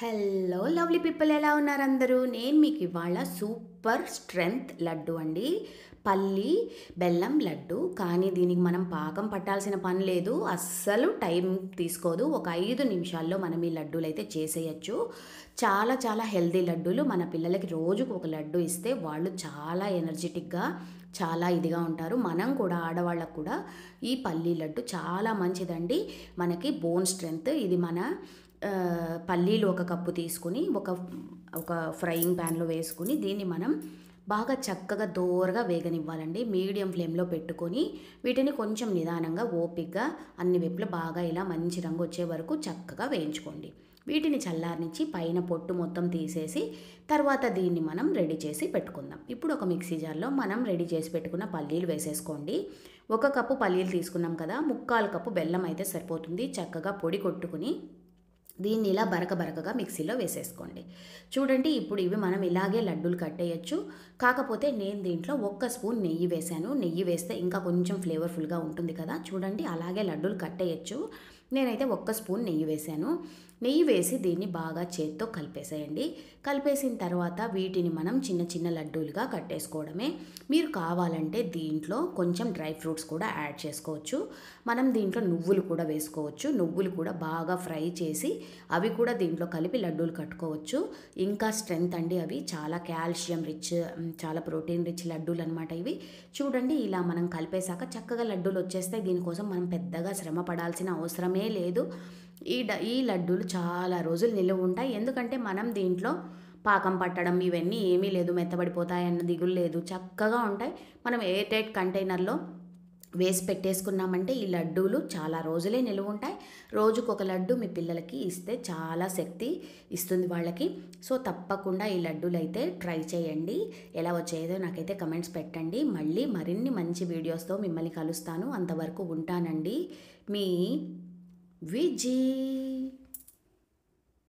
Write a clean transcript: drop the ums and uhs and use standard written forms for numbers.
Hello lovely people, ఎలా ఉన్నారు అందరూ? నేను మీకు ఇవాళ సూపర్ స్ట్రెంగ్త్ లడ్డు అండి. పల్లి బెల్లం లడ్డు. కానీ దీనికి మనం పాకం పట్టాల్సిన పని లేదు, అస్సలు టైం తీసుకోదు. ఒక 5 నిమిషాల్లో మనం ఈ లడ్డూలు అయితే చేసేయచ్చు. చాలా చాలా హెల్దీ లడ్డూలు. మన పిల్లలకి రోజుకు ఒక లడ్డు ఇస్తే వాళ్ళు చాలా ఎనర్జెటిక్గా, చాలా ఇదిగా ఉంటారు. మనం కూడా ఆడవాళ్ళకు కూడా ఈ పల్లి లడ్డు చాలా మంచిదండి. మనకి బోన్ స్ట్రెంగ్త్. ఇది మన పల్లీలు ఒక కప్పు తీసుకుని ఒక ఫ్రైయింగ్ ప్యాన్లో వేసుకుని దీన్ని మనం బాగా చక్కగా దోరగా వేగనివ్వాలండి. మీడియం ఫ్లేమ్లో పెట్టుకొని వీటిని కొంచెం నిదానంగా ఓపికగా అన్ని వైపులా బాగా ఇలా మంచి రంగు వచ్చే వరకు చక్కగా వేయించుకోండి. వీటిని చల్లారనిచ్చి పైన పొట్టు మొత్తం తీసేసి తర్వాత దీన్ని మనం రెడీ చేసి పెట్టుకుందాం. ఇప్పుడు ఒక మిక్సీ జార్లో మనం రెడీ చేసి పెట్టుకున్న పల్లీలు వేసేసుకోండి. 1 కప్పు పల్లీలు తీసుకున్నాం కదా, 3/4 కప్పు బెల్లం అయితే సరిపోతుంది. చక్కగా పొడి కొట్టుకుని దీన్ని ఇలా బరకగా మిక్సీలో వేసేసుకోండి. చూడండి, ఇప్పుడు ఇవి మనం ఇలాగే లడ్డూలు కట్టేయచ్చు. కాకపోతే నేను దీంట్లో 1 స్పూన్ నెయ్యి వేసాను. నెయ్యి వేస్తే ఇంకా కొంచెం ఫ్లేవర్ఫుల్గా ఉంటుంది కదా. చూడండి, అలాగే లడ్డూలు కట్టేయచ్చు. నేనైతే 1 స్పూన్ నెయ్యి వేసాను. నెయ్యి వేసి దీన్ని బాగా చేత్తో కలిపేసేయండి. కలిపేసిన తర్వాత వీటిని మనం చిన్న చిన్న లడ్డూలుగా కట్టేసుకోవడమే. మీరు కావాలంటే దీంట్లో కొంచెం డ్రై ఫ్రూట్స్ కూడా యాడ్ చేసుకోవచ్చు. మనం దీంట్లో నువ్వులు కూడా వేసుకోవచ్చు. నువ్వులు కూడా బాగా ఫ్రై చేసి అవి కూడా దీంట్లో కలిపి లడ్డూలు కట్టుకోవచ్చు. ఇంకా స్ట్రెంగ్త్ అండి. అవి చాలా కాల్షియం రిచ్, చాలా ప్రోటీన్ రిచ్ లడ్డూలు అనమాట ఇవి. చూడండి, ఇలా మనం కలిపేశాక చక్కగా లడ్డూలు వచ్చేస్తాయి. దీనికోసం మనం పెద్దగా శ్రమ పడాల్సిన అవసరమే లేదు. ఈ లడ్డూలు చాలా రోజులు నిలువ ఉంటాయి. ఎందుకంటే మనం దీంట్లో పాకం పట్టడం ఇవన్నీ ఏమీ లేదు, మెత్తబడిపోతాయన్న దిగులు లేదు, చక్కగా ఉంటాయి. మనం ఎయిర్ టైట్ కంటైనర్లో వేసి పెట్టేసుకున్నామంటే ఈ లడ్డూలు చాలా రోజులే నిలువ ఉంటాయి. రోజుకు ఒక లడ్డు మీ పిల్లలకి ఇస్తే చాలా శక్తి ఇస్తుంది వాళ్ళకి. సో తప్పకుండా ఈ లడ్డూలు అయితే ట్రై చేయండి. ఎలా వచ్చాయో నాకైతే కమెంట్స్ పెట్టండి. మళ్ళీ మరిన్ని మంచి వీడియోస్తో మిమ్మల్ని కలుస్తాను. అంతవరకు ఉంటానండి. మీ విజీ.